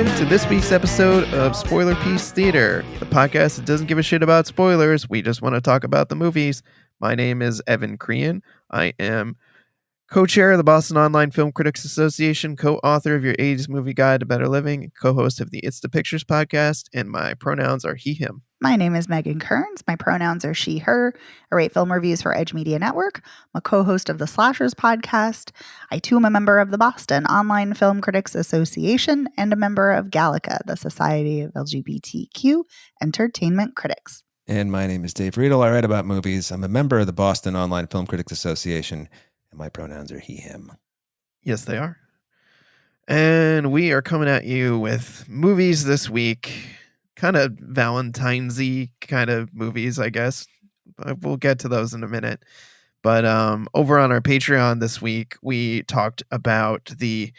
welcome to this week's episode of Spoiler Piece Theater, the podcast that doesn't give a shit about spoilers. We just want to talk about the movies. My name is Evan Crean. I am co-chair of the Boston Online Film Critics Association, co-author of your 80s Movie Guide to Better Living, co-host of the It's the Pictures podcast, and my pronouns are he, him. My name is Megan Kearns. My pronouns are she, her. I write film reviews for Edge Media Network. I'm a co-host of the Slashers podcast. I too am a member of the Boston Online Film Critics Association and a member of Gallica, the Society of LGBTQ Entertainment Critics. And my name is Dave Riedel. I write about movies. I'm a member of the Boston Online Film Critics Association, and my pronouns are he, him. Yes, they are. And we are coming at you with movies this week. Kind of Valentine's-y kind of movies, I guess. We'll get to those in a minute. But over on our Patreon this week, we talked about the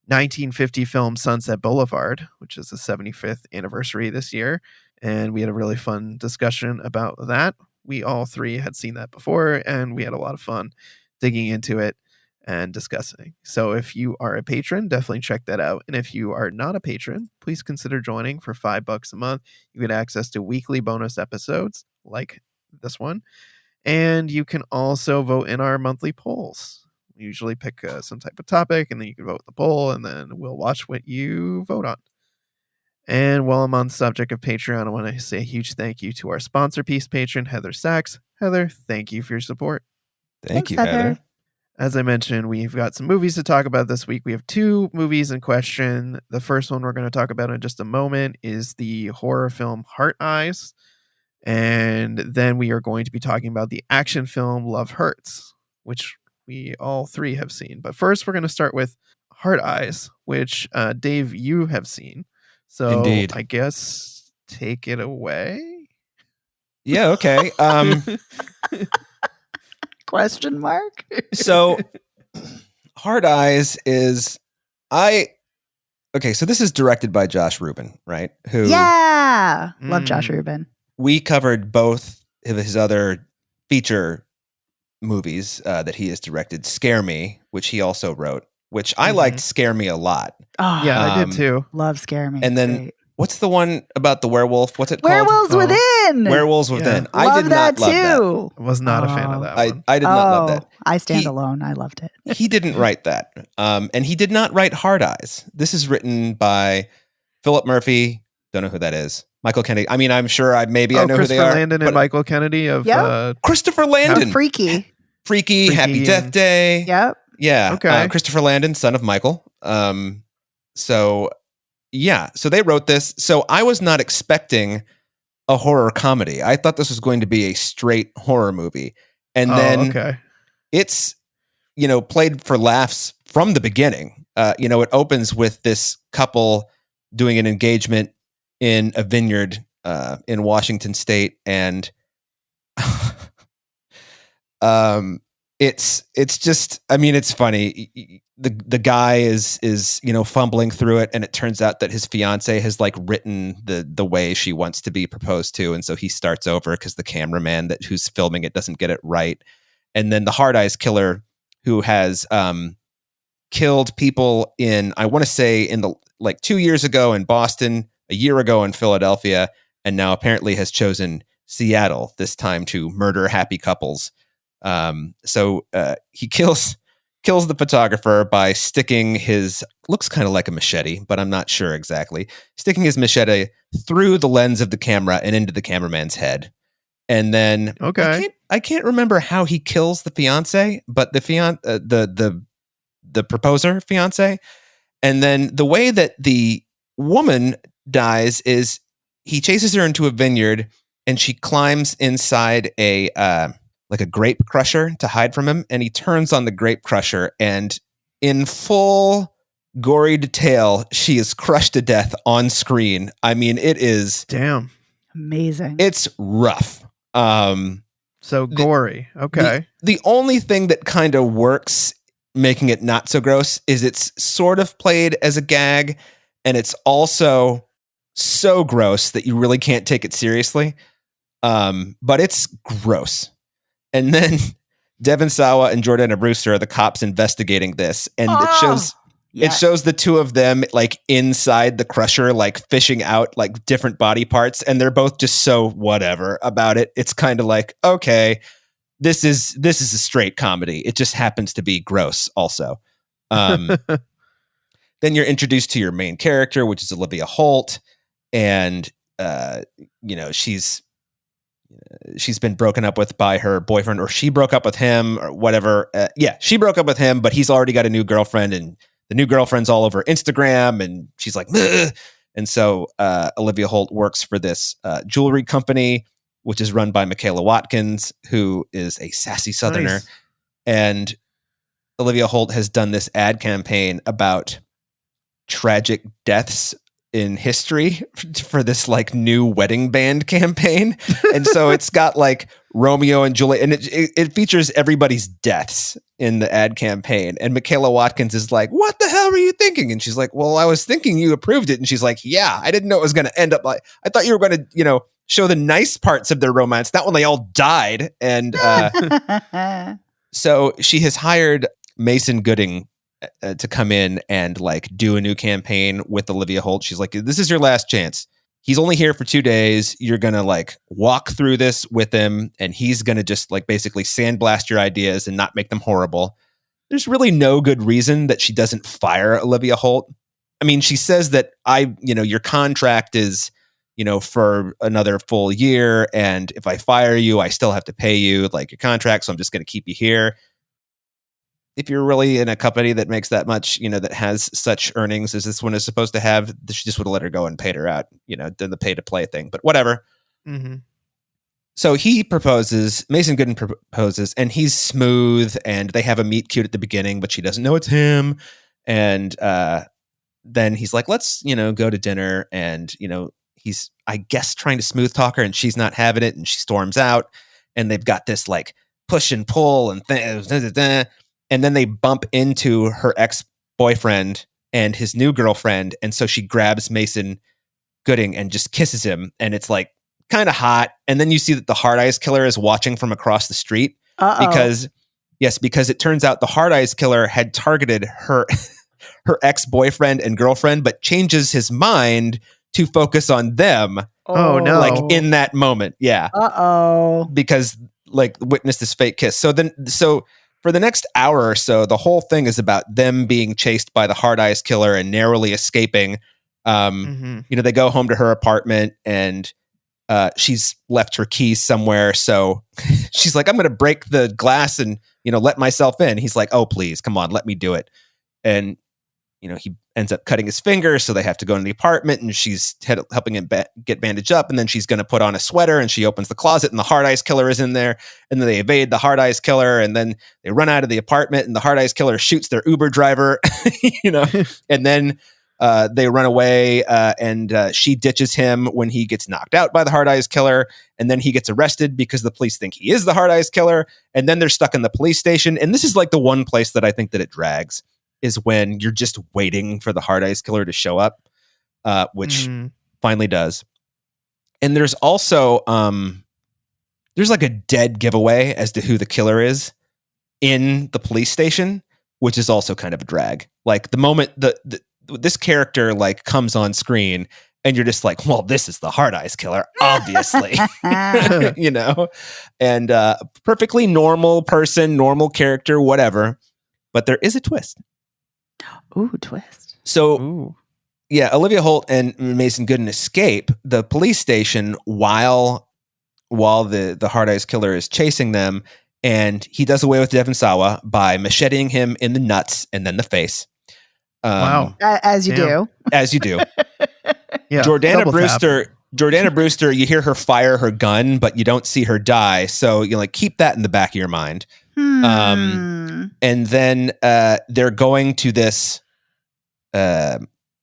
1950 film Sunset Boulevard, which is the 75th anniversary this year. And we had a really fun discussion about that. We all three had seen that before, and we had a lot of fun digging into it and discussing. So if you are a patron, definitely check that out. And if you are not a patron, please consider joining for $5 a month. You get access to weekly bonus episodes like this one. And you can also vote in our monthly polls. We usually pick some type of topic, and then you can vote in the poll, and then we'll watch what you vote on. And while I'm on the subject of Patreon, I want to say a huge thank you to our sponsor piece patron, Heather Sachs. Heather, thank you for your support. Thanks, Heather. As I mentioned, we've got some movies to talk about this week. We have two movies in question. The first one we're going to talk about in just a moment is the horror film Heart Eyes. And then we are going to be talking about the action film Love Hurts, which we all three have seen. But first, we're going to start with Heart Eyes, which, Dave, you have seen. So Indeed. I guess take it away. Yeah, okay. Question mark? So Hard Eyes is so this is directed by Josh Rubin, right? Who Yeah. Love Josh Rubin. we covered both of his other feature movies that he has directed, Scare Me, which he also wrote, which I liked Scare Me a lot. Oh, Yeah, I did too. love Scare Me. And then Great. what's the one about the werewolf? What's it Werewolves called? Within. Werewolves Within. Yeah. I love did that not love that. too. I was not a fan of that one. I did not love that. I stand He- alone. I loved it. He didn't write that. And he did not write Hard Eyes. This is written by Philip Murphy. Don't know who that is. Michael Kennedy. I mean, I'm sure I know who they Christopher are. Landon and but Michael Kennedy of Yep. Christopher Landon. Freaky. Freaky, Happy Freaky Death Day. Yep. Yeah. Okay. Christopher Landon, son of Michael. So they wrote this. So I was not expecting a horror comedy. I thought this was going to be a straight horror movie. And then okay. it's, played for laughs from the beginning. It opens with this couple doing an engagement in a vineyard in Washington State. And it's just, I mean, it's funny. The guy is fumbling through it, and it turns out that his fiance has written the way she wants to be proposed to, and so he starts over because the cameraman who's filming it doesn't get it right. And then the Hard Eyes killer, who has killed people in, I want to say, in the 2 years ago in Boston, a year ago in Philadelphia, and now apparently has chosen Seattle this time to murder happy couples. So he kills the photographer by sticking his, looks kind of like a machete, but I'm not sure exactly, sticking his machete through the lens of the camera and into the cameraman's head. And then I can't remember how he kills the fiance, but the proposer fiance. And then the way that the woman dies is he chases her into a vineyard, and she climbs inside a grape crusher to hide from him, and he turns on the grape crusher, and in full gory detail, she is crushed to death on screen. I mean, it is amazing. It's rough. So gory. Okay. The only thing that kind of works, making it not so gross, is it's sort of played as a gag, and it's also so gross that you really can't take it seriously. But it's gross. And then Devon Sawa and Jordana Brewster are the cops investigating this, and it shows It shows the two of them like inside the crusher, like fishing out like different body parts, and they're both just so whatever about it. It's kind of like, okay, this is a straight comedy. It just happens to be gross also. Then you're introduced to your main character, which is Olivia Holt, and she's been broken up with by her boyfriend, or she broke up with him, or whatever. She broke up with him, but he's already got a new girlfriend, and the new girlfriend's all over Instagram, and she's like, ugh. And so Olivia Holt works for this jewelry company, which is run by Michaela Watkins, who is a sassy Southerner. Nice. And Olivia Holt has done this ad campaign about tragic deaths in history for this like new wedding band campaign. And so it's got like Romeo and Juliet, and it features everybody's deaths in the ad campaign. And Michaela Watkins is like, what the hell were you thinking? And she's like, well, I was thinking you approved it. And she's like, yeah, I didn't know it was going to end up like, I thought you were going to, show the nice parts of their romance, not when they all died. And so she has hired Mason Gooding to come in and like do a new campaign with Olivia Holt. She's like, this is your last chance. He's only here for 2 days. You're going to like walk through this with him, and he's going to just like basically sandblast your ideas and not make them horrible. There's really no good reason that she doesn't fire Olivia Holt. I mean, she says that your contract is, for another full year. And if I fire you, I still have to pay you like your contract. So I'm just going to keep you here. If you're really in a company that makes that much, that has such earnings as this one is supposed to have, she just would have let her go and paid her out, done the pay to play thing, but whatever. Mm-hmm. So Mason Gooden proposes, and he's smooth, and they have a meet cute at the beginning, but she doesn't know it's him. And then he's like, let's, go to dinner. And, he's, I guess, trying to smooth talk her, and she's not having it. And she storms out, and they've got this like push and pull and and then they bump into her ex-boyfriend and his new girlfriend. And so she grabs Mason Gooding and just kisses him. And it's like kind of hot. And then you see that the Hard Eyes Killer is watching from across the street. Because it turns out the Hard Eyes Killer had targeted her ex-boyfriend and girlfriend, but changes his mind to focus on them. Oh, no. Like in that moment. Yeah. Because like witnessed this fake kiss. So for the next hour or so, the whole thing is about them being chased by the Hard Eyes Killer and narrowly escaping. They go home to her apartment, and she's left her keys somewhere. So she's like, I'm going to break the glass and, let myself in. He's like, oh, please, come on, let me do it. And, he ends up cutting his finger. So they have to go into the apartment, and she's helping him get bandaged up. And then she's going to put on a sweater, and she opens the closet, and the Hard Eyes Killer is in there. And then they evade the Hard Eyes Killer, and then they run out of the apartment, and the Hard Eyes Killer shoots their Uber driver, and then they run away, and she ditches him when he gets knocked out by the Hard Eyes Killer. And then he gets arrested because the police think he is the Hard Eyes Killer. And then they're stuck in the police station. And this is like the one place that I think that it drags, is when you're just waiting for the Hard Eyes Killer to show up, which finally does. And there's also, there's like a dead giveaway as to who the killer is in the police station, which is also kind of a drag. Like the moment this character like comes on screen, and you're just like, well, this is the Hard Eyes Killer, obviously, and perfectly normal person, normal character, whatever. But there is a twist. Ooh, twist. So, Olivia Holt and Mason Gooden escape the police station while the Hard Eyes Killer is chasing them, and he does away with Devon Sawa by macheting him in the nuts and then the face. Wow. As you do. As you do. Yeah. Jordana Brewster, you hear her fire her gun, but you don't see her die. So keep that in the back of your mind. And then they're going to this. They're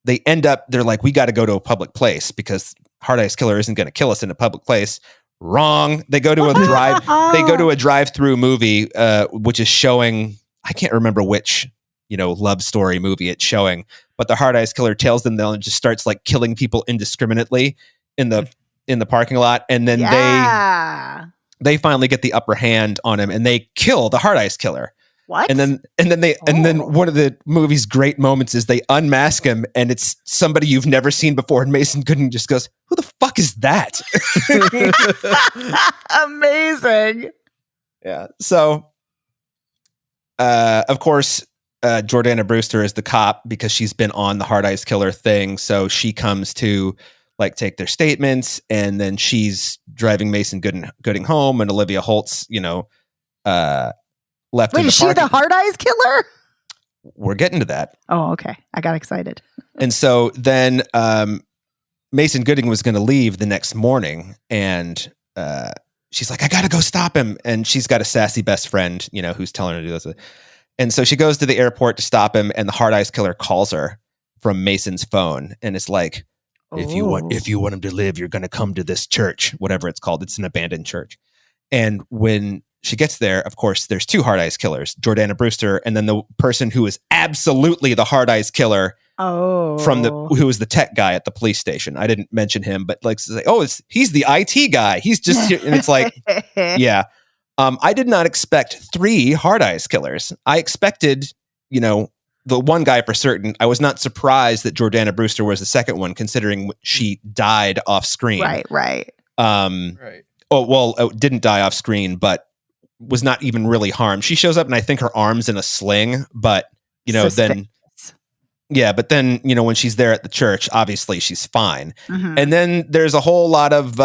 like, we got to go to a public place because Hard Eyes Killer isn't going to kill us in a public place. Wrong. They go to a drive-through movie, which is showing. I can't remember which love story movie it's showing, but the Hard Eyes Killer tails them down and just starts like killing people indiscriminately in the parking lot, and then they finally get the upper hand on him, and they kill the Hard Eyes Killer. What? And then one of the movie's great moments is they unmask him and it's somebody you've never seen before. And Mason Gooding just goes, "Who the fuck is that?" Amazing. Yeah. So, of course, Jordana Brewster is the cop because she's been on the Hard Eyes Killer thing. So she comes to like take their statements, and then she's driving Mason Gooding home, and Olivia Holt's, left. Wait, in the is she the parking- Hard Eyes Killer? We're getting to that. Oh, okay. I got excited. And so then Mason Gooding was going to leave the next morning, and she's like, "I got to go stop him." And she's got a sassy best friend, who's telling her to do this. And so she goes to the airport to stop him, and the Hard Eyes Killer calls her from Mason's phone, and it's like, if you want him to live, you're going to come to this church, whatever it's called. It's an abandoned church. And when she gets there, of course, there's two Hard Eyes Killers, Jordana Brewster, and then the person who is absolutely the Hard Eyes Killer who was the tech guy at the police station. I didn't mention him, but he's the IT guy. He's just here. And it's like, yeah. I did not expect 3 Hard Eyes Killers. I expected, the one guy for certain. I was not surprised that Jordana Brewster was the second one, considering she died off screen. Right. Right. Didn't die off screen, but was not even really harmed. She shows up and I think her arm's in a sling, but then when she's there at the church, obviously she's fine. Mm-hmm. And then there's a whole lot of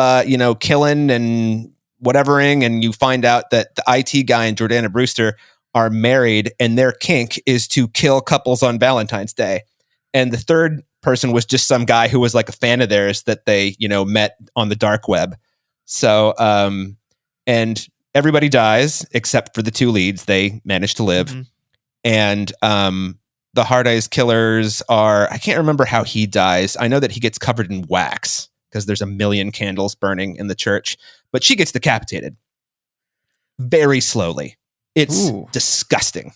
killing and whatevering, and you find out that the IT guy and Jordana Brewster are married, and their kink is to kill couples on Valentine's Day. And the third person was just some guy who was like a fan of theirs that they met on the dark web. So and everybody dies except for the 2 leads. They manage to live. Mm-hmm. And the Hard Eyes Killers I can't remember how he dies. I know that he gets covered in wax because there's a million candles burning in the church, but she gets decapitated very slowly. It's disgusting.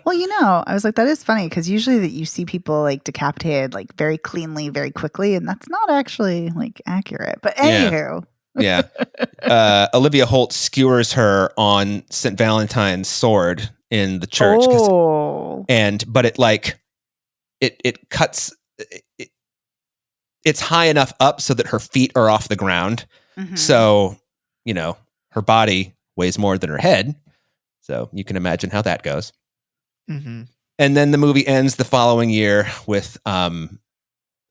Well, I was like, that is funny because usually that you see people like decapitated like very cleanly, very quickly, and that's not actually like accurate. But anywho. Yeah. Olivia Holt skewers her on St. Valentine's sword in the church. But it cuts. It's high enough up so that her feet are off the ground. Mm-hmm. So, her body weighs more than her head. So you can imagine how that goes. Mm-hmm. And then the movie ends the following year with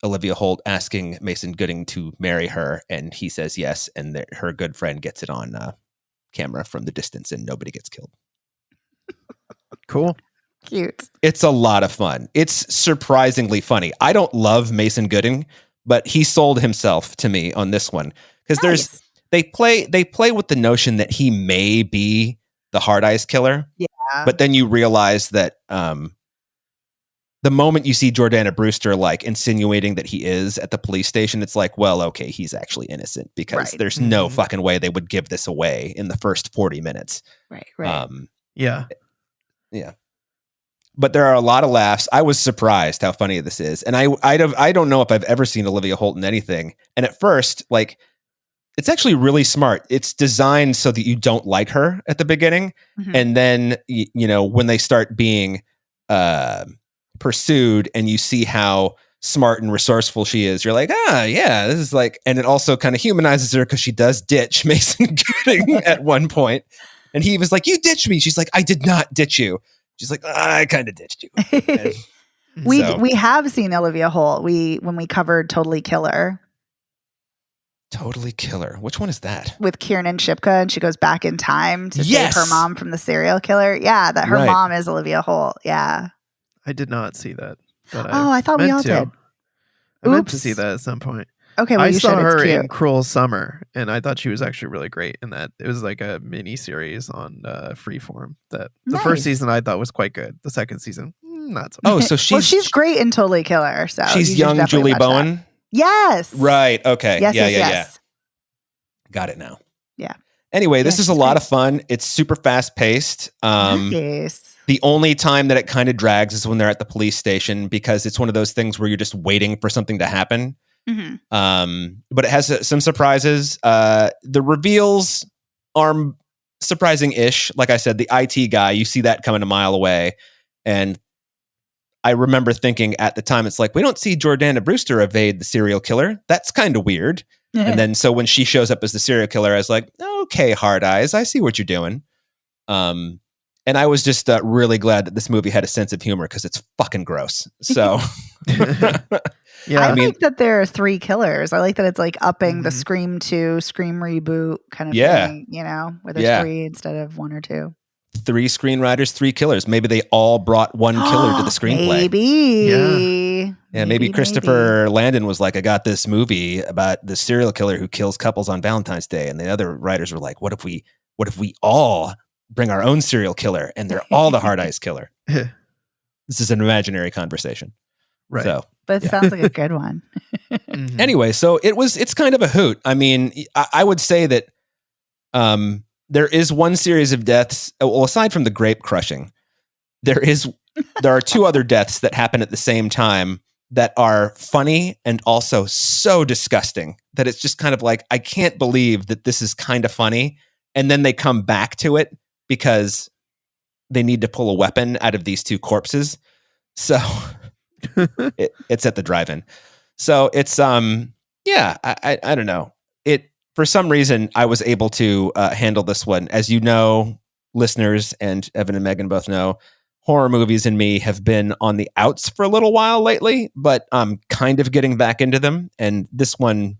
Olivia Holt asking Mason Gooding to marry her, and he says yes, and her good friend gets it on camera from the distance, and nobody gets killed. Cool. Cute. It's a lot of fun. It's surprisingly funny. I don't love Mason Gooding, but he sold himself to me on this one because they play with the notion that he may be the Hard Eyes Killer. Yeah. But then you realize that the moment you see Jordana Brewster like insinuating that he is at the police station, it's like, well, okay, he's actually innocent because there's no fucking way they would give this away in the first 40 minutes. Right. Yeah. But there are a lot of laughs. I was surprised how funny this is. And I don't know if I've ever seen Olivia Holt in anything. And at first, like, it's actually really smart. It's designed so that you don't like her at the beginning. Mm-hmm. And then, when they start being pursued and you see how smart and resourceful she is, you're like, this is like, and it also kind of humanizes her because she does ditch Mason Gooding at one point. And he was like, "You ditched me." She's like, "I did not ditch you." She's like, "I kind of ditched you." And we have seen Olivia Holt. When we covered Totally Killer. Totally Killer. Which one is that? With Kiernan Shipka, and she goes back in time to save her mom from the serial killer. Yeah, that her mom is Olivia Holt. Yeah. I did not see that. But I thought we all did. I meant to see that at some point. Okay, well, I you saw should. her It's cute. in Cruel Summer, and I thought she was actually really great in that. It was like a mini series on Freeform. That the first season I thought was quite good. The second season, not so much. Oh, so she's great in Totally Killer. So she's young Julie Bowen. That. Yes. Right. Okay. Yes, yeah. yes. Got it now. Yeah. Anyway, this is a lot of fun. It's super fast paced. Nice. The only time that it kind of drags is when they're at the police station because it's one of those things where you're just waiting for something to happen. Mm-hmm. But it has some surprises. The reveals are surprising-ish. Like I said, the IT guy, you see that coming a mile away. And I remember thinking at the time, it's like, we don't see Jordana Brewster evade the serial killer. That's kind of weird. And then so when she shows up as the serial killer, I was like, okay, Hard Eyes, I see what you're doing. And I was just really glad that this movie had a sense of humor because it's fucking gross. So, Yeah, I like that there are 3 killers. I like that it's like upping the Mhm. Scream 2, Scream reboot kind of Yeah. thing, you know, where there's Yeah. 3 instead of 1 or 2. 3 screenwriters, 3 killers. Maybe they all brought one killer to the screenplay. Maybe. Yeah, maybe Christopher Landon was like, I got this movie about the serial killer who kills couples on Valentine's Day. And the other writers were like, what if we all bring our own serial killer and they're all the Hard Eyes killer? This is an imaginary conversation. right. So But it Yeah. sounds like a good one. Mhm. anyway, so it's kind of a hoot. I mean, I would say that there is one series of deaths. Well, aside from the grape crushing, there are 2 other deaths that happen at the same time that are funny and also so disgusting that it's just kind of like, I can't believe that this is kind of funny. And then they come back to it because they need to pull a weapon out of these 2 corpses. So it's at the drive-in. So it's yeah, I don't know. It for some reason I was able to handle this one. As you know, listeners, and Evan and Megan both know, horror movies and me have been on the outs for a little while lately, but I'm kind of getting back into them. And this one,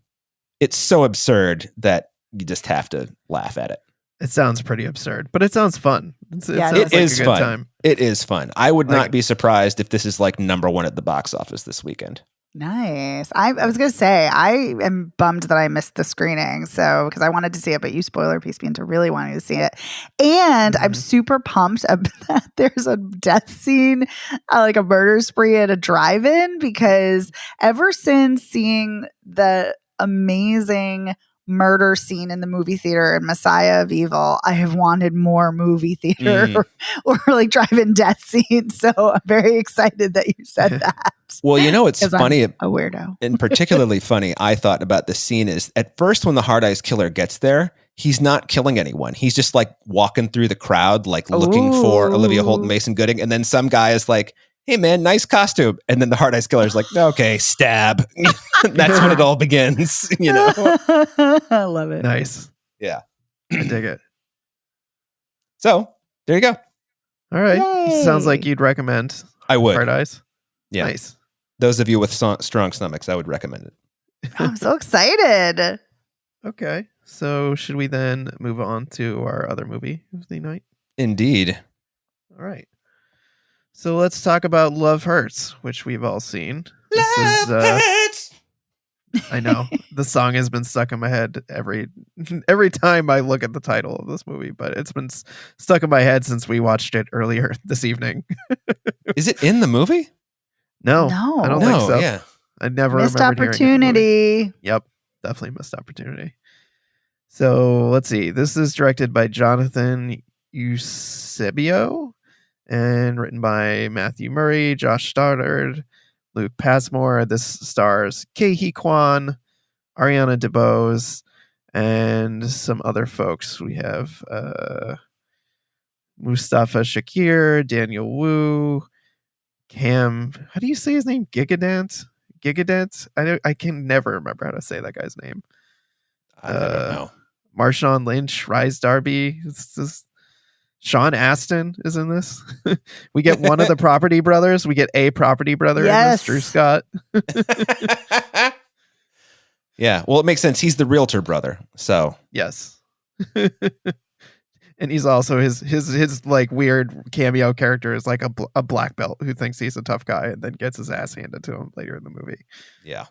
it's so absurd that you just have to laugh at it. It sounds pretty absurd, but it sounds fun. Yeah, sounds it is a good fun. time. It is fun. I would Like- not be surprised if this is like #1 at the box office this weekend. Nice. I was going to say, I am bummed that I missed the screening. So, because I wanted to see it, but you spoiler pieced me into really wanting to see it. And I'm Mhm. super pumped that there's a death scene, like a murder spree at a drive in, because ever since seeing the amazing murder scene in the movie theater in Messiah of Evil, I have wanted more movie theater or like drive-in death scenes. So I'm very excited that you said that. Well, you know, it's 'Cause I'm funny. a weirdo. And particularly funny, I thought about this scene is at first when the Hard Eyes killer gets there, he's not killing anyone. He's just like walking through the crowd, like looking for Olivia Holt and Mason Gooding. And then some guy is like, hey man, nice costume. And then the Hard Eyes killer is like, okay, stab. That's when it all begins, you know? I love it. Nice. Yeah. I dig it. So there you go. All right. Sounds like Yay. you'd recommend I would. Hard Eyes. Yeah. Nice. Those of you with strong stomachs, I would recommend it. Oh, I'm so excited. Okay. So should we then move on to our other movie of the night? Indeed. All right. So let's talk about Love Hurts, which we've all seen. This is, I know the song has been stuck in my head every time I look at the title of this movie, but it's been stuck in my head since we watched it earlier this evening. Is it in the movie? No, No. I don't No, think so. yeah. I never Missed remembered hearing it in the movie. opportunity. Yep, definitely missed opportunity. So let's see. This is directed by Jonathan Eusebio and written by Matthew Murray, Josh Stoddard, Luke Passmore. This stars Kei Kwan, Ariana DeBose, and some other folks. We have Mustafa Shakir, Daniel Wu, Cam. How do you say his name? Gigadant? I can never remember how to say that guy's name. I don't know. Marshawn Lynch, Rise Darby. Sean Astin is in this. We get one of the Property Brothers. We get a Property Brother in Yes. this, Drew Scott. Yeah, well, it makes sense. He's the realtor brother. So Yes. And he's also his like weird cameo character is like a black belt who thinks he's a tough guy and then gets his ass handed to him later in the movie. yeah.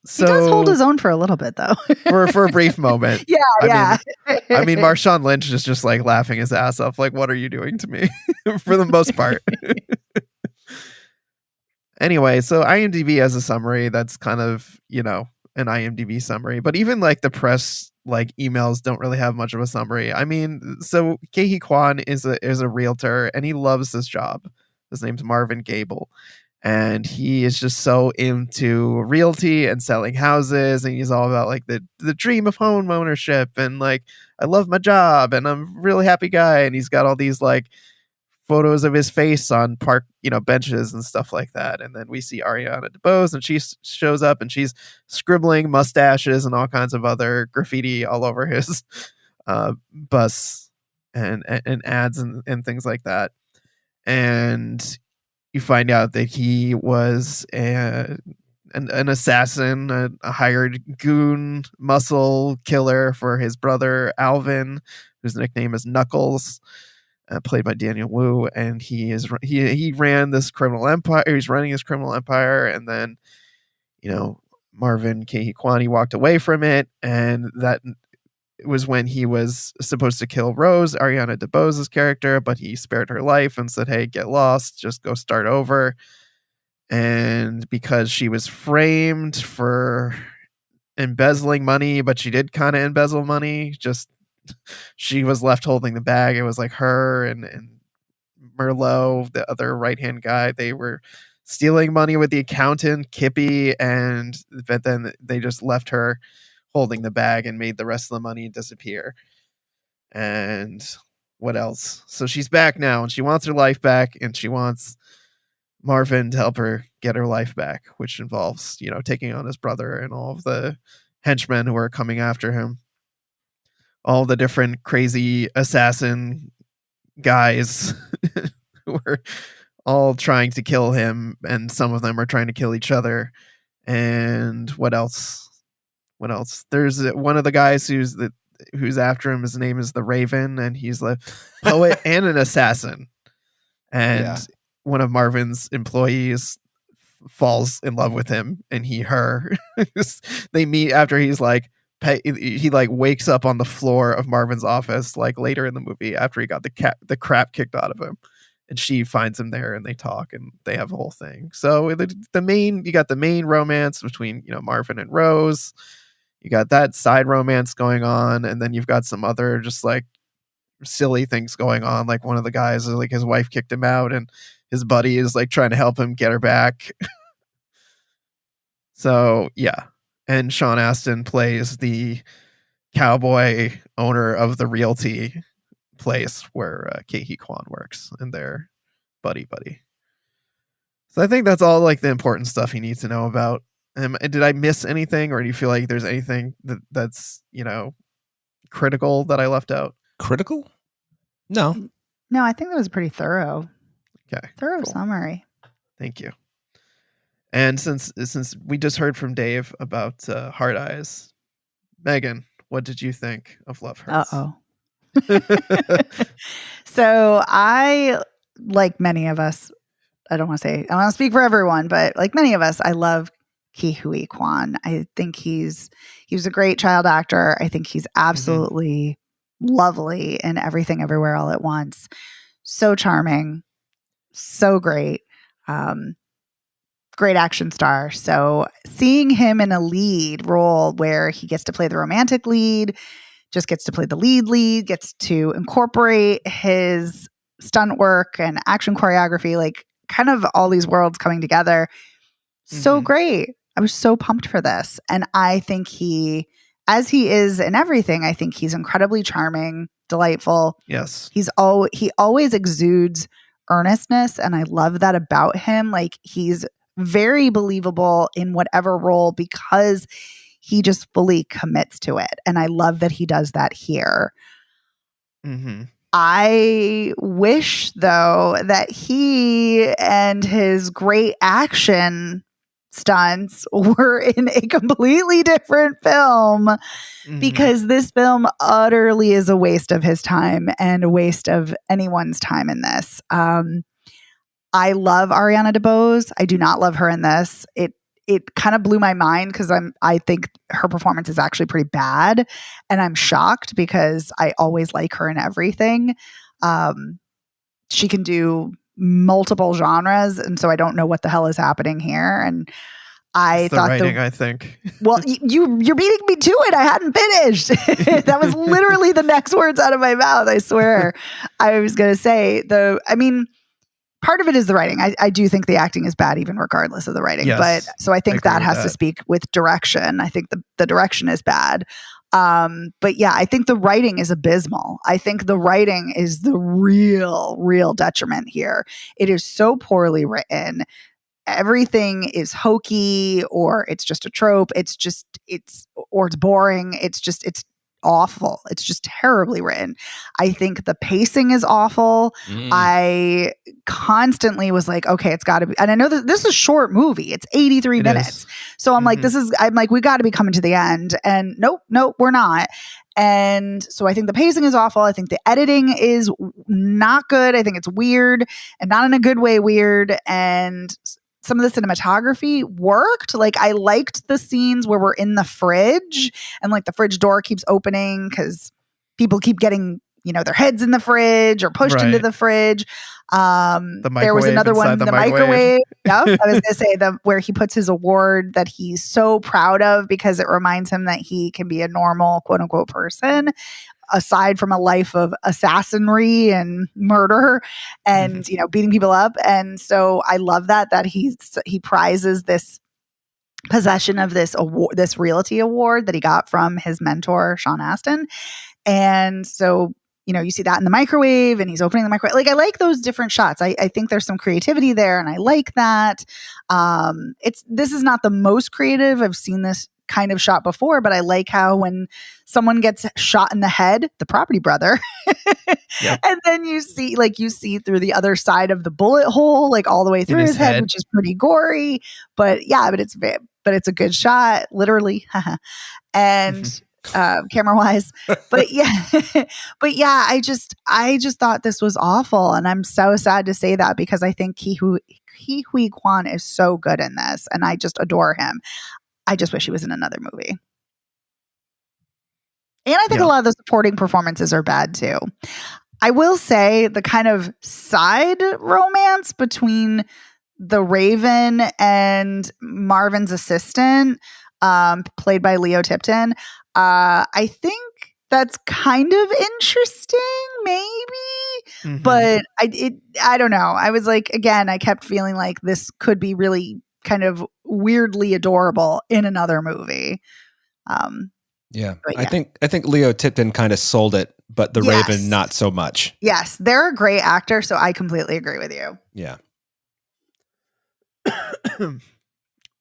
So He does hold his own for a little bit, though. for a brief moment. yeah, I yeah. I mean, Marshawn Lynch is just like laughing his ass off, like, "What are you doing to me?" For the most part. Anyway, so IMDb has a summary that's kind of, an IMDb summary, but even like the press like emails don't really have much of a summary. I mean, so Kei Kwan is a realtor and he loves his job. His name's Marvin Gable. And he is just so into realty and selling houses, and he's all about like the dream of home ownership and like I love my job and I'm a really happy guy. And he's got all these like photos of his face on park, benches and stuff like that. And then we see Ariana DeBose and she shows up and she's scribbling mustaches and all kinds of other graffiti all over his bus and ads and things like that. And you find out that he was an assassin, a hired goon muscle killer for his brother Alvin, whose nickname is Knuckles, played by Daniel Wu. And he ran this criminal empire. He's running his criminal empire, and then Marvin Ke Huy Quan, he walked away from it, and that was when he was supposed to kill Rose, Ariana DeBose's character, but he spared her life and said, hey, get lost, just go start over. And because she was framed for embezzling money, but she did kind of embezzle money, just she was left holding the bag. It was like her and Merlot, the other right-hand guy, they were stealing money with the accountant, Kippy, but then they just left her holding the bag and made the rest of the money disappear. And what else? So she's back now and she wants her life back, and she wants Marvin to help her get her life back, which involves, taking on his brother and all of the henchmen who are coming after him. All the different crazy assassin guys who are all trying to kill him, and some of them are trying to kill each other. And what else? There's one of the guys who's after him. His name is the Raven, and he's a poet and an assassin. And one of Marvin's employees falls in love with him, and her. They meet after he's like, he like wakes up on the floor of Marvin's office like later in the movie after he got the crap kicked out of him, and she finds him there and they talk and they have a whole thing. So you got the main romance between Marvin and Rose. You got that side romance going on, and then you've got some other just like silly things going on. Like one of the guys, like his wife kicked him out, and his buddy is like trying to help him get her back. So yeah, and Sean Astin plays the cowboy owner of the realty place where Ke Huy Quan works, and they're buddy. So I think that's all like the important stuff you need to know about. Did I miss anything, or do you feel like there's anything that's critical that I left out? Critical? No, I think that was pretty thorough. Okay, thorough cool. Summary. Thank you. And since we just heard from Dave about Hard Eyes, Megan, what did you think of Love Hurts? So I, like many of us, I want to speak for everyone, but like many of us, I love Ke Huy Quan. I think he was a great child actor. I think he's absolutely lovely in Everything Everywhere All at Once. So charming, so great. Great action star. So seeing him in a lead role where he gets to play the romantic lead, just gets to play the lead, gets to incorporate his stunt work and action choreography, like kind of all these worlds coming together. So great. I was so pumped for this. And I think as he is in everything, I think he's incredibly charming, delightful. Yes. He always exudes earnestness, and I love that about him. Like he's very believable in whatever role because he just fully commits to it. And I love that he does that here. I wish, though, that he and his great action stunts were in a completely different film, because this film utterly is a waste of his time and a waste of anyone's time in this. I love Ariana DeBose. I do not love her in this. It kind of blew my mind because I think her performance is actually pretty bad, and I'm shocked because I always like her in everything. She can do multiple genres, and so I don't know what the hell is happening here. And I thought writing, I think. Well, you're beating me to it. I hadn't finished. That was literally the next words out of my mouth. I swear. I was going to say part of it is the writing. I do think the acting is bad, even regardless of the writing. Yes, but so I think agree that with has to that. speak with direction. I think the direction is bad. But yeah, I think the writing is abysmal. I think the writing is the real detriment here. It is so poorly written. Everything is hokey, or it's just a trope. It's boring. It's awful. It's just terribly written. I think the pacing is awful. I constantly was like, okay, it's got to be. And I know that this is a short movie. It's 83 minutes. So I'm like, we got to be coming to the end. And nope, we're not. And so I think the pacing is awful. I think the editing is not good. I think it's weird, and not in a good way weird. And some of the cinematography worked. Like, I liked the scenes where we're in the fridge and like the fridge door keeps opening because people keep getting, their heads in the fridge or pushed into the fridge. There was another one, the microwave. Yeah, I was going to say where he puts his award that he's so proud of because it reminds him that he can be a normal, quote unquote, person, aside from a life of assassinry and murder and, beating people up. And so I love that he prizes this possession of this award, this realty award that he got from his mentor, Sean Astin. And so, you see that in the microwave, and he's opening the microwave. Like, I like those different shots. I think there's some creativity there, and I like that. This is not the most creative. I've seen this kind of shot before, but I like how when someone gets shot in the head, the property brother, and then you see through the other side of the bullet hole, like all the way through his head, which is pretty gory. But yeah, but it's a good shot, literally, and camera wise. But yeah, I just thought this was awful, and I'm so sad to say that because I think Ke Huy Quan is so good in this, and I just adore him. I just wish he was in another movie. And I think a lot of the supporting performances are bad too. I will say the kind of side romance between the Raven and Marvin's assistant, played by Leo Tipton, I think that's kind of interesting, maybe. But I don't know. I was like, again, I kept feeling like this could be really kind of weirdly adorable in another movie. Yeah. I think Leo Tipton kind of sold it, but the Raven not so much. Yes, they're a great actor, so I completely agree with you. Yeah.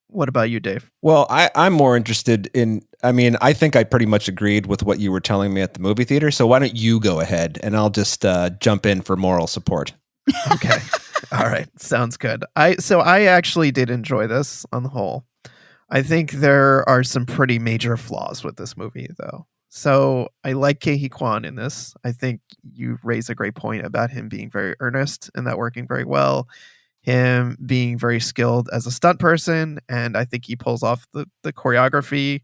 What about you, Dave? Well, I'm more interested in, I think I pretty much agreed with what you were telling me at the movie theater. So why don't you go ahead and I'll just jump in for moral support. Okay. All right. Sounds good. I actually did enjoy this on the whole. I think there are some pretty major flaws with this movie, though. So I like Ke Huy Quan in this. I think you raise a great point about him being very earnest and that working very well. Him being very skilled as a stunt person, and I think he pulls off the choreography.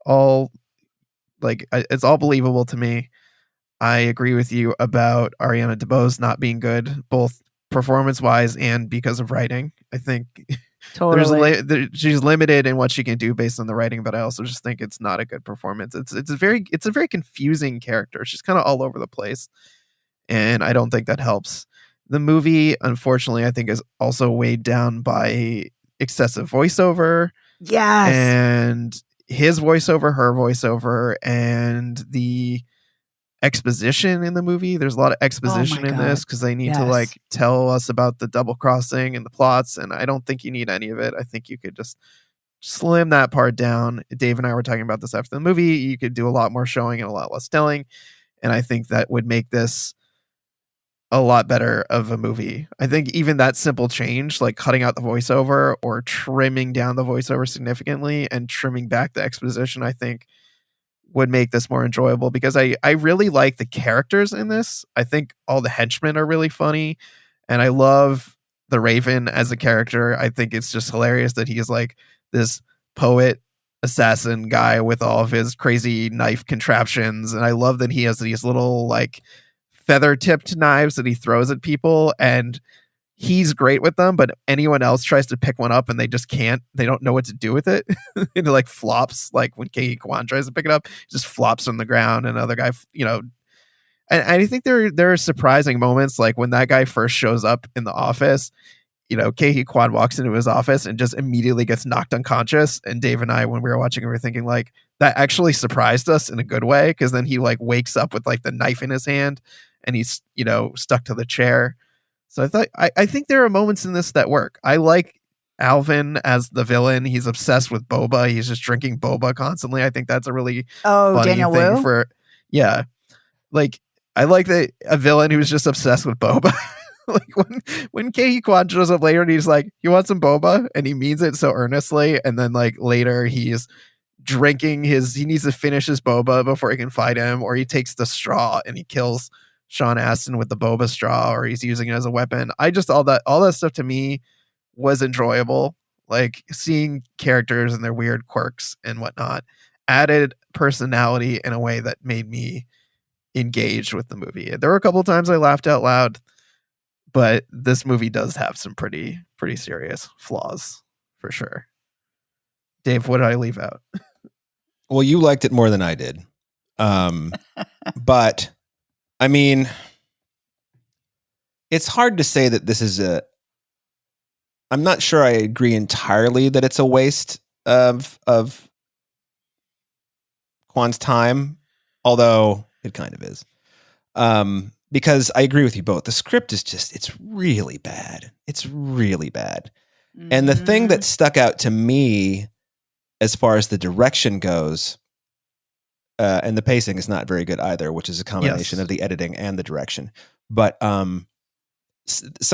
It's all believable to me. I agree with you about Ariana DeBose not being good, both performance-wise and because of writing. I think totally. She's limited in what she can do based on the writing, but I also just think it's not a good performance. It's a very confusing character. She's kind of all over the place, and I don't think that helps. The movie, unfortunately, I think is also weighed down by excessive voiceover. Yes. And his voiceover, her voiceover, and the exposition in the movie. There's a lot of exposition in this because they need to tell us about the double crossing and the plots, and I don't think you need any of it. I think you could just slim that part down. Dave and I were talking about this after the movie. You could do a lot more showing and a lot less telling, and I think that would make this a lot better of a movie. I think even that simple change, like cutting out the voiceover or trimming down the voiceover significantly and trimming back the exposition, I think would make this more enjoyable because I really like the characters in this. I think all the henchmen are really funny, and I love the Raven as a character. I think it's just hilarious that he is like this poet assassin guy with all of his crazy knife contraptions, and I love that he has these little like feather tipped knives that he throws at people, and he's great with them, but anyone else tries to pick one up and they just can't. They don't know what to do with it. It like flops, like when Ke Huy Quan tries to pick it up, it just flops on the ground, and another guy, And I think there are surprising moments, like when that guy first shows up in the office. Ke Quan walks into his office and just immediately gets knocked unconscious. And Dave and I, when we were watching, we were thinking like that actually surprised us in a good way, because then he like wakes up with like the knife in his hand and he's stuck to the chair. So I think there are moments in this that work. I like Alvin as the villain. He's obsessed with boba. He's just drinking boba constantly. I think that's a really funny Daniel thing Wu? like I like a villain who's just obsessed with boba. Like when Ke Quan shows up later and he's like, "You want some boba?" and he means it so earnestly, and then like later he's drinking he needs to finish his boba before he can fight him, or he takes the straw and he kills Sean Astin with the boba straw, or he's using it as a weapon. All that stuff to me was enjoyable. Like seeing characters and their weird quirks and whatnot added personality in a way that made me engaged with the movie. There were a couple of times I laughed out loud, but this movie does have some pretty serious flaws for sure. Dave, what did I leave out? Well, you liked it more than I did. But I mean, it's hard to say that this is I'm not sure I agree entirely that it's a waste of Kwan's time, although it kind of is. Because I agree with you both. The script is it's really bad. It's really bad. Mm-hmm. And the thing that stuck out to me as far as the direction goes, and the pacing is not very good either, which is a combination of the editing and the direction. But some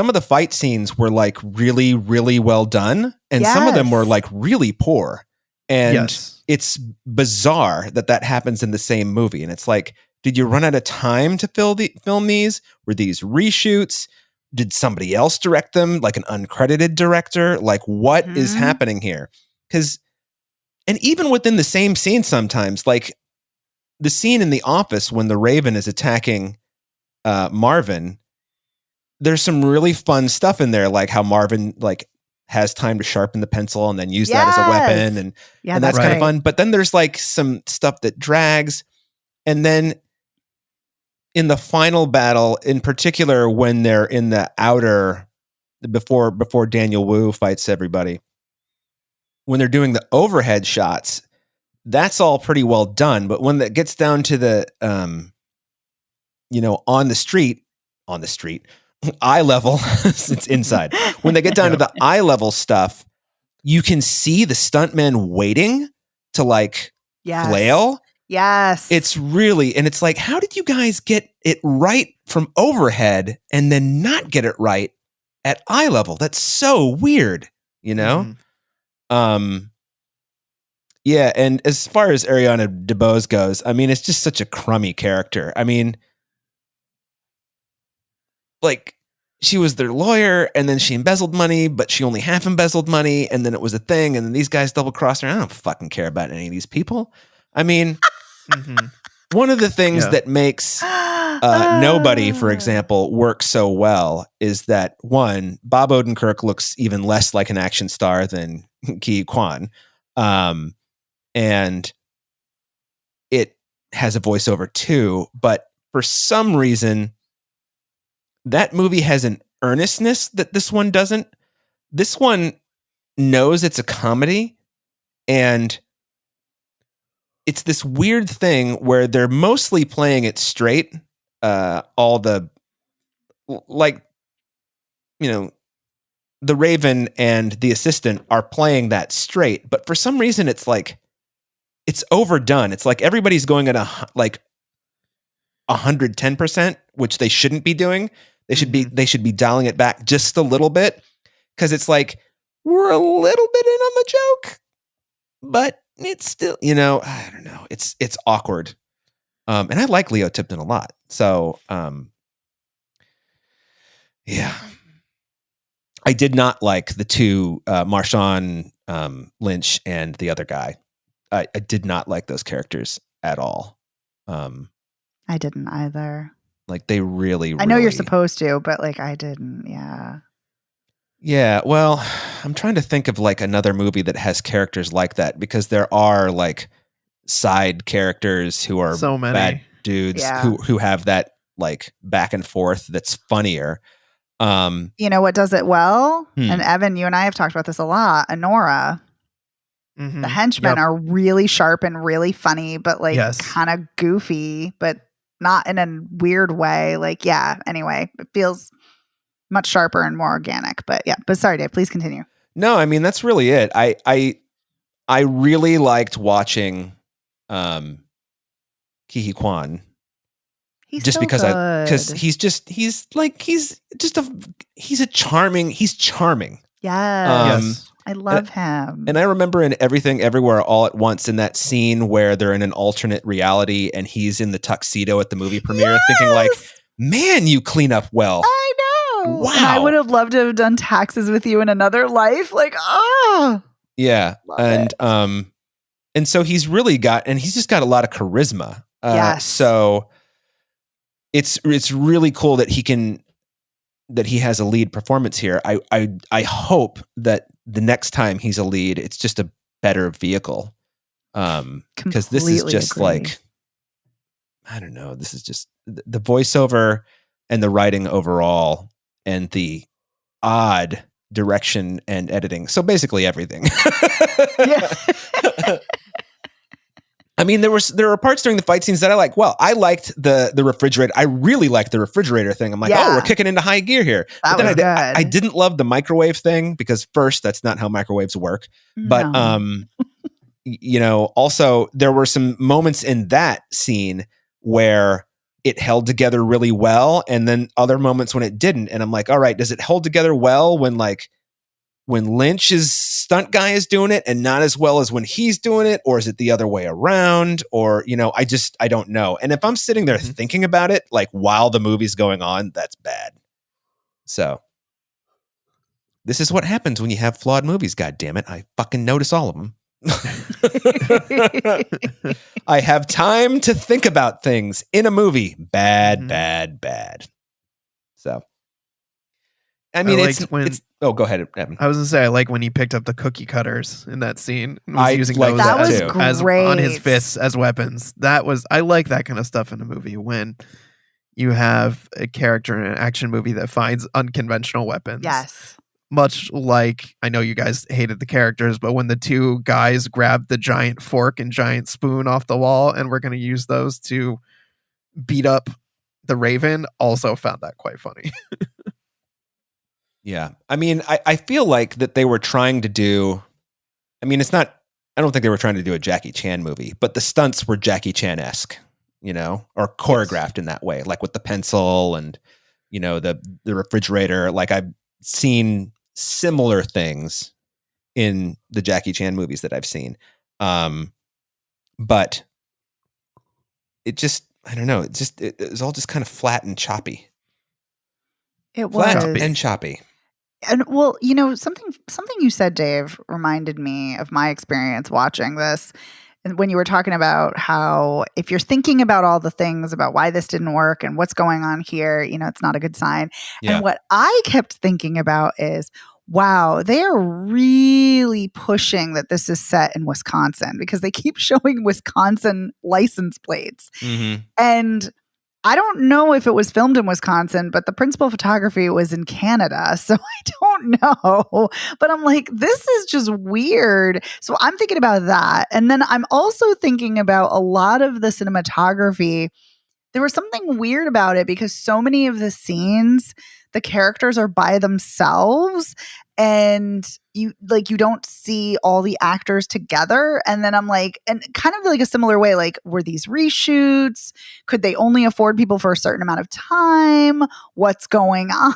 of the fight scenes were like really, really well done. And some of them were like really poor. And it's bizarre that happens in the same movie. And it's like, did you run out of time to film these? Were these reshoots? Did somebody else direct them, like an uncredited director? Like, what is happening here? And even within the same scene sometimes, like the scene in the office when the Raven is attacking Marvin, there's some really fun stuff in there, like how Marvin like has time to sharpen the pencil and then use that as a weapon. And that's kind of fun. But then there's like some stuff that drags. And then in the final battle, in particular, when they're in the outer, before Daniel Wu fights everybody, when they're doing the overhead shots, that's all pretty well done. But when that gets down to the, on the street, eye level, it's inside. When they get down to the eye level stuff, you can see the stuntmen waiting to like flail. Yes. It's really, and it's like, how did you guys get it right from overhead and then not get it right at eye level? That's so weird, Mm-hmm. Yeah, and as far as Ariana DeBose goes, I mean, it's just such a crummy character. I mean, like, she was their lawyer, and then she embezzled money, but she only half embezzled money, and then it was a thing, and then these guys double-crossed her. I don't fucking care about any of these people. I mean, one of the things that makes Nobody, for example, work so well is that, one, Bob Odenkirk looks even less like an action star than Ke Quan. And it has a voiceover too, but for some reason, that movie has an earnestness that this one doesn't. This one knows it's a comedy, and it's this weird thing where they're mostly playing it straight. All the, like, the Raven and the assistant are playing that straight, but for some reason it's like, it's overdone. It's like everybody's going at 110%, which they shouldn't be doing. They should be dialing it back just a little bit, because it's like, we're a little bit in on the joke, but it's still, I don't know. It's awkward. And I like Leo Tipton a lot. So, yeah. I did not like the two, Marshawn Lynch and the other guy. I did not like those characters at all. I didn't either. Like, they really, I know you're supposed to, but like, I didn't. Yeah. Yeah. Well, I'm trying to think of like another movie that has characters like that, because there are like side characters who are so many bad dudes who have that like back and forth that's funnier. You know what does it well? Hmm. And Evan, you and I have talked about this a lot. Anora. Mhm. The henchmen Yep. are really sharp and really funny, but like Yes. kind of goofy, but not in a weird way. Like, yeah, anyway, it feels much sharper and more organic. But yeah, but sorry, Dave, please continue. No, I mean, that's really it. I really liked watching Ke Huy Quan He's just so because good. he's charming. He's charming. Yes. Yes. I love him. And I remember in Everything Everywhere All at Once, in that scene where they're in an alternate reality and he's in the tuxedo at the movie premiere, thinking like, man, you clean up well. I know. Wow. And I would have loved to have done taxes with you in another life. Like, oh. Yeah. Love And it. and so he's just got a lot of charisma. Yes. So it's really cool that he has a lead performance here. I hope that the next time he's a lead, it's just a better vehicle. Because this is Completely just agree. like, I don't know, this is just the voiceover and the writing overall and the odd direction and editing. So basically everything. Yeah. I mean, there were parts during the fight scenes that I like. Well, I liked the refrigerator. I really liked the refrigerator thing. I'm like, Yeah. oh, we're kicking into high gear here. That But then was good. I didn't love the microwave thing because first, that's not how microwaves work. But No. you know, also there were some moments in that scene where it held together really well, and then other moments when it didn't. And I'm like, all right, does it hold together well when Lynch's stunt guy is doing it and not as well as when he's doing it? Or is it the other way around? Or, you know, I don't know. And if I'm sitting there thinking about it, like while the movie's going on, that's bad. So this is what happens when you have flawed movies. God damn it. I fucking notice all of them. I have time to think about things in a movie. Bad. So, I mean, oh, go ahead, Evan. I was gonna say, I like when he picked up the cookie cutters in that scene and was using like those that was as great. on his fists as weapons. I like that kind of stuff in a movie when you have a character in an action movie that finds unconventional weapons. Yes. Much like, I know you guys hated the characters, but when the two guys grabbed the giant fork and giant spoon off the wall and we're going to use those to beat up the Raven, also found that quite funny. Yeah. I mean, I feel like that they were trying to do, I mean, I don't think they were trying to do a Jackie Chan movie, but the stunts were Jackie Chan-esque, you know, or choreographed in that way, like with the pencil and, you know, the refrigerator. Like I've seen similar things in the Jackie Chan movies that I've seen. But it just, I don't know, it was all just kind of flat and choppy. It was. Flat and choppy. And well, you know, something you said, Dave, reminded me of my experience watching this. And when you were talking about how if you're thinking about all the things about why this didn't work and what's going on here, you know, it's not a good sign. Yeah. And what I kept thinking about is, wow, they are really pushing that this is set in Wisconsin because they keep showing Wisconsin license plates. Mm-hmm. And I don't know if it was filmed in Wisconsin, but the principal photography was in Canada. So I don't know. But I'm like, this is just weird. So I'm thinking about that. And then I'm also thinking about a lot of the cinematography. There was something weird about it because so many of the scenes, the characters are by themselves and you don't see all the actors together. And then I'm like, and kind of like a similar way, like, were these reshoots? Could they only afford people for a certain amount of time? What's going on?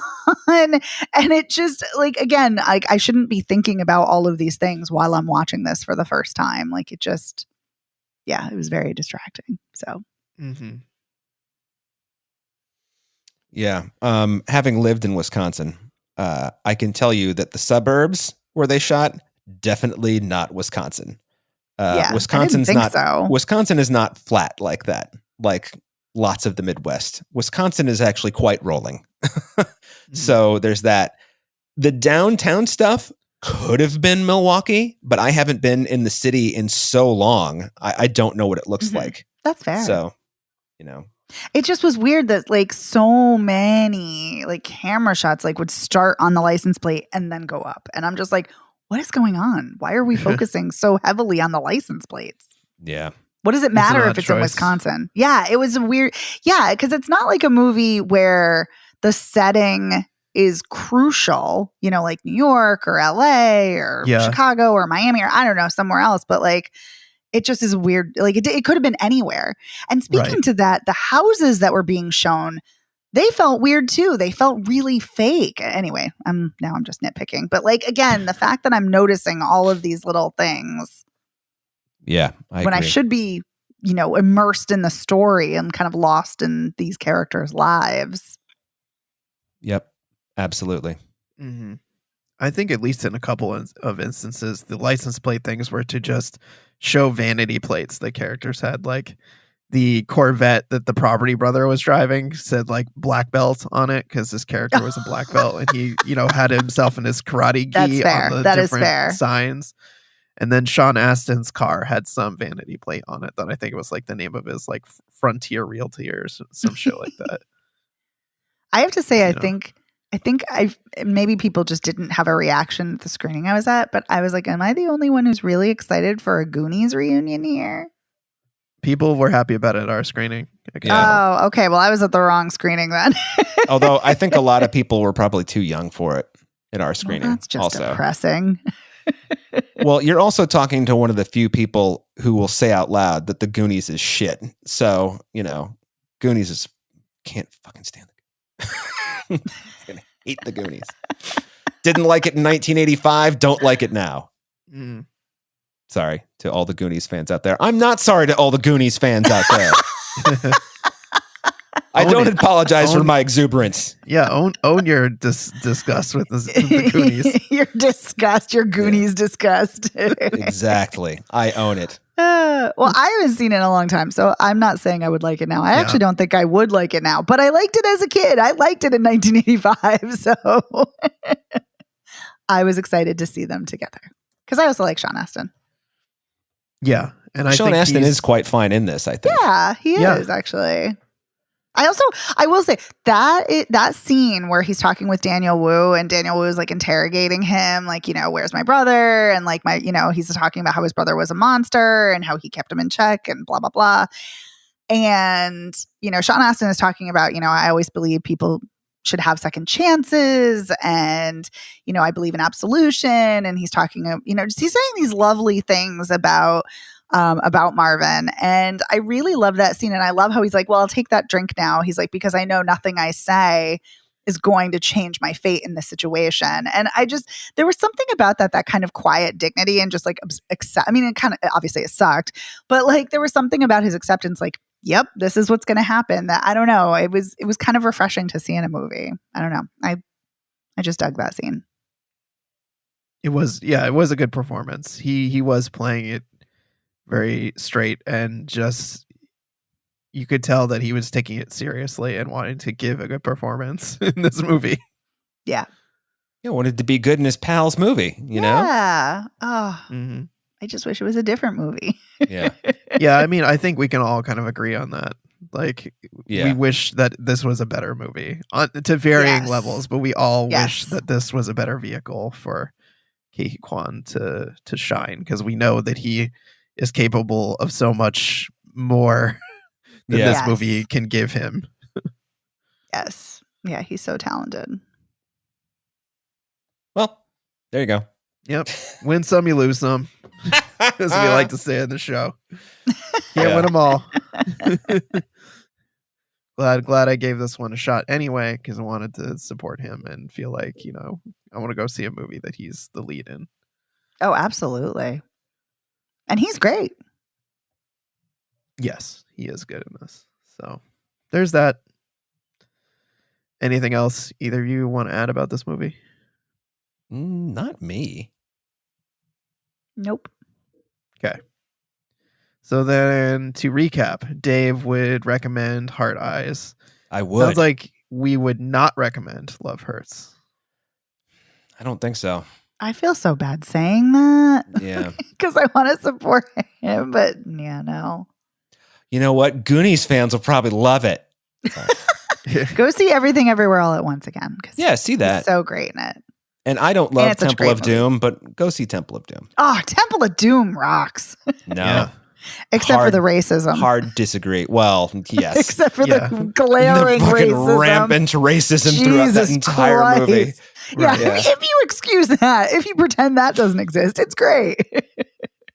And it just like, again, like I shouldn't be thinking about all of these things while I'm watching this for the first time. Like it just, yeah, it was very distracting. So. Mm-hmm. Yeah. Having lived in Wisconsin, I can tell you that the suburbs where they shot, definitely not Wisconsin. Yeah, Wisconsin's I didn't not. think so. Wisconsin is not flat like that. Like lots of the Midwest. Wisconsin is actually quite rolling. So there's that. The downtown stuff could have been Milwaukee, but I haven't been in the city in so long. I don't know what it looks Mhm. like. That's fair. So, you know. It just was weird that like so many like camera shots like would start on the license plate and then go up. And I'm just like, what is going on? Why are we focusing so heavily on the license plates? Yeah. What does it It's an matter odd if it's in choice. Wisconsin? Yeah, it was a weird. Yeah, because it's not like a movie where the setting is crucial, you know, like New York or LA or Yeah. Chicago or Miami or I don't know, somewhere else. But like, it just is weird. Like it could have been anywhere. And speaking Right. to that, the houses that were being shown, they felt weird too. They felt really fake. Anyway, I'm just nitpicking. But like again, the fact that I'm noticing all of these little things Yeah. I when I agree. should be, you know, immersed in the story and kind of lost in these characters' lives. Yep. Absolutely. Hmm. I think at least in a couple of instances, the license plate things were to just show vanity plates that characters had. Like the Corvette that the property brother was driving said like black belt on it because this character was a black belt and he, you know, had himself in his karate That's gi fair. on the That is different fair. signs. And then Sean Astin's car had some vanity plate on it that I think it was like the name of his like Frontier Realty or some shit like that. I have to say, You know. I think maybe people just didn't have a reaction at the screening I was at, but I was like, am I the only one who's really excited for a Goonies reunion here? People were happy about it at our screening. I can Yeah. tell. Oh, okay. Well, I was at the wrong screening then. Although I think a lot of people were probably too young for it in our Well, screening. that's just also. depressing. Well, you're also talking to one of the few people who will say out loud that the Goonies is shit. So, you know, Goonies is can't fucking stand it. Gonna hate the Goonies. Didn't like it in 1985. Don't like it now. Mm. Sorry to all the Goonies fans out there. I'm not sorry to all the Goonies fans out there. I Own don't it. apologize for Own- my exuberance. Yeah, own your disgust with the Goonies. Your disgust, your Goonies disgust. Exactly. I own it. Well, I haven't seen it in a long time, so I'm not saying I would like it now. I Yeah. actually don't think I would like it now, but I liked it as a kid. I liked it in 1985, so I was excited to see them together because I also like Sean Astin. Yeah, and I Sean think Astin he's- is quite fine in this, I think. Yeah, he Yeah. is actually. I will say that scene where he's talking with Daniel Wu and Daniel Wu is like interrogating him, like, you know, where's my brother? And like you know, he's talking about how his brother was a monster and how he kept him in check and blah, blah, blah. And, you know, Sean Astin is talking about, you know, I always believe people should have second chances and, you know, I believe in absolution. And he's talking, you know, he's saying these lovely things about Marvin. And I really love that scene. And I love how he's like, well, I'll take that drink now. He's like, because I know nothing I say is going to change my fate in this situation. And there was something about that kind of quiet dignity and just like, accept. I mean, it kind of, obviously it sucked, but like there was something about his acceptance, like, yep, this is what's going to happen. That I don't know. It was kind of refreshing to see in a movie. I don't know. I just dug that scene. It was a good performance. He was playing it very straight and just you could tell that he was taking it seriously and wanting to give a good performance in this movie. Yeah. He wanted to be good in his pal's movie, you know? Yeah. Oh, Mhm. I just wish it was a different movie. Yeah. Yeah, I mean, I think we can all kind of agree on that. Like, Yeah. we wish that this was a better movie to varying Yes. levels, but we all wish Yes. that this was a better vehicle for Ke Huy Quan to shine because we know that he is capable of so much more than Yeah. this Yes. movie can give him. Yes. Yeah, he's so talented. Well, there you go. Yep. Win some, you lose some, as we like to say in the show. Can't Yeah. win them all. Glad I gave this one a shot anyway because I wanted to support him and feel like, you know, I want to go see a movie that he's the lead in. Oh, absolutely. And he's great. Yes, he is good in this. So there's that. Anything else either of you want to add about this movie? Not me. Nope. So then to recap, Dave would recommend Heart Eyes. I would. Sounds like we would not recommend Love Hurts. I don't think so. I feel so bad saying that Yeah. because I want to support him, but yeah, no. You know what? Goonies fans will probably love it. Go see Everything Everywhere All at Once again. Yeah, see that. He's so great in it. And I don't love Temple of Doom, but go see Temple of Doom. Oh, Temple of Doom rocks. No. Yeah. Except for the racism. Hard disagree. Well, yes. Except for the glaring the fucking racism. rampant racism throughout that entire Christ. movie. Yeah, if you excuse that, if you pretend that doesn't exist, it's great.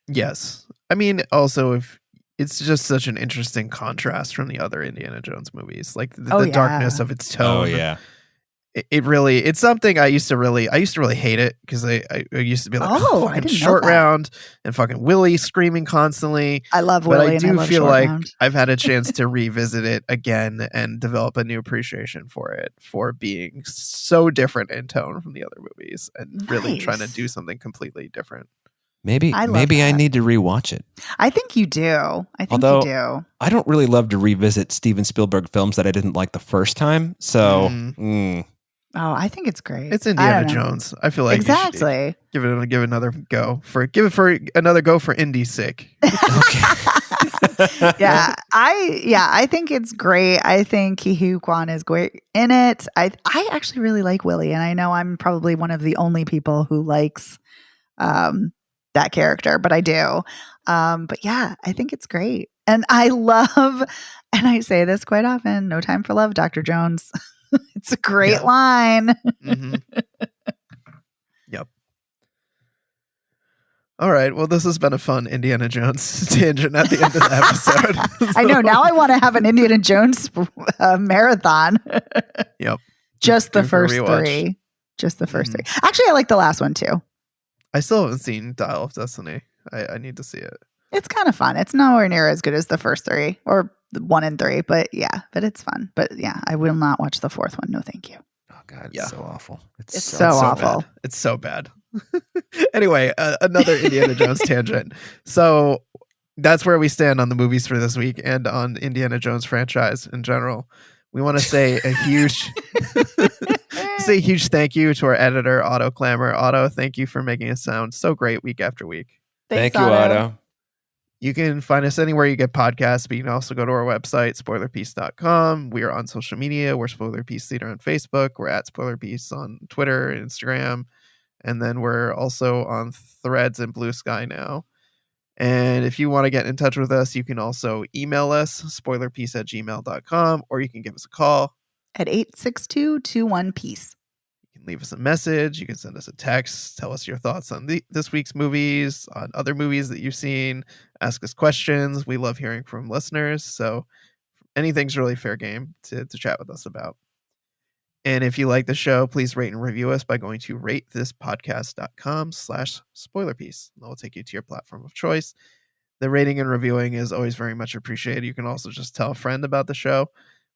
Yes. I mean, also, if it's just such an interesting contrast from the other Indiana Jones movies, like the darkness of its tone. Oh, yeah. It's something I used to really hate it because I used to be like, I didn't Short know that. Round and fucking Willie screaming constantly. I love But Willie. I do and I love feel Short like Round. I've had a chance to revisit it again and develop a new appreciation for it, for being so different in tone from the other movies and really trying to Nice. do something completely different. Maybe I love I that. need to rewatch it. I think you do. Although- you do. I don't really love to revisit Steven Spielberg films that I didn't like the first time. So, Oh, I think it's great. It's I Indiana don't know. Jones. I feel like you should Exactly. give another go for another go for indie's sake. okay. I think it's great. I think Ke Huy Quan is great in it. I actually really like Willie, and I know I'm probably one of the only people who likes that character, but I do. But yeah, I think it's great. And I love, and I say this quite often, No Time for Love, Dr. Jones. It's a great line. Mhm. Yep. All right. Well, this has been a fun Indiana Jones tangent at the end of the episode. I know. Now I want to have an Indiana Jones marathon. Yep. Just the Due for a first rewatch. three. Just the first three. Actually, I like the last one too. I still haven't seen Dial of Destiny. I need to see it. It's kind of fun. It's nowhere near as good as the first three or the 1 and 3, but it's fun. But yeah, I will not watch the fourth one. No, thank you. Oh, God. It's Yeah. so awful. It's so awful. Bad. It's so bad. Anyway, another Indiana Jones tangent. So that's where we stand on the movies for this week and on the Indiana Jones franchise in general. We want to say a huge thank you to our editor, Otto Clamor. Otto, thank you for making us sound so great week after week. Thank Thanks, you, Otto. You can find us anywhere you get podcasts, but you can also go to our website, spoilerpiece.com. We are on social media. We're Spoiler Piece Theater on Facebook. We're at Spoiler Piece on Twitter and Instagram. And then we're also on Threads and Blue Sky now. And if you want to get in touch with us, you can also email us, spoilerpiece@gmail.com, or you can give us a call. At 862-21-PEACE. You can leave us a message. You can send us a text. Tell us your thoughts on this week's movies, on other movies that you've seen. Ask us questions. We love hearing from listeners. So anything's really fair game to chat with us about. And if you like the show, please rate and review us by going to ratethispodcast.com/spoilerpiece. That will take you to your platform of choice. The rating and reviewing is always very much appreciated. You can also just tell a friend about the show.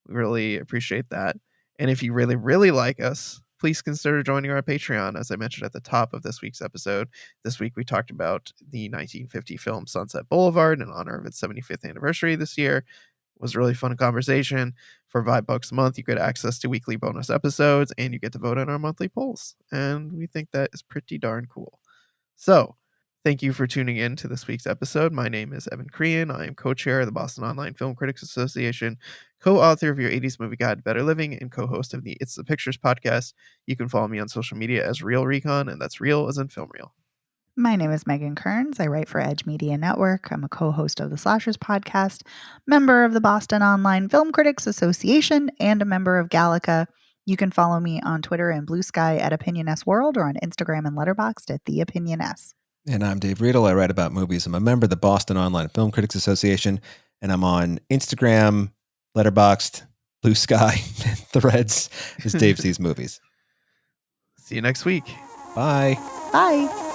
We really appreciate that. And if you really, really like us, please consider joining our Patreon. As I mentioned at the top of this week's episode, this week we talked about the 1950 film Sunset Boulevard in honor of its 75th anniversary this year. It was a really fun conversation. For $5 a month, you get access to weekly bonus episodes and you get to vote on our monthly polls. And we think that is pretty darn cool. So thank you for tuning in to this week's episode. My name is Evan Crean. I am co-chair of the Boston Online Film Critics Association, co-author of your 80s Movie Guide, Better Living, and co-host of the It's the Pictures podcast. You can follow me on social media as Real Recon, and that's real as in film reel. My name is Megan Kearns. I write for Edge Media Network. I'm a co-host of the Slashers podcast, member of the Boston Online Film Critics Association, and a member of Gallica. You can follow me on Twitter and Blue Sky at Opinion S World or on Instagram and Letterboxd at The Opinion S. And I'm Dave Riedel. I write about movies. I'm a member of the Boston Online Film Critics Association, and I'm on Instagram, Letterboxd, Blue Sky, and Threads as Dave Sees Movies. See you next week. Bye. Bye.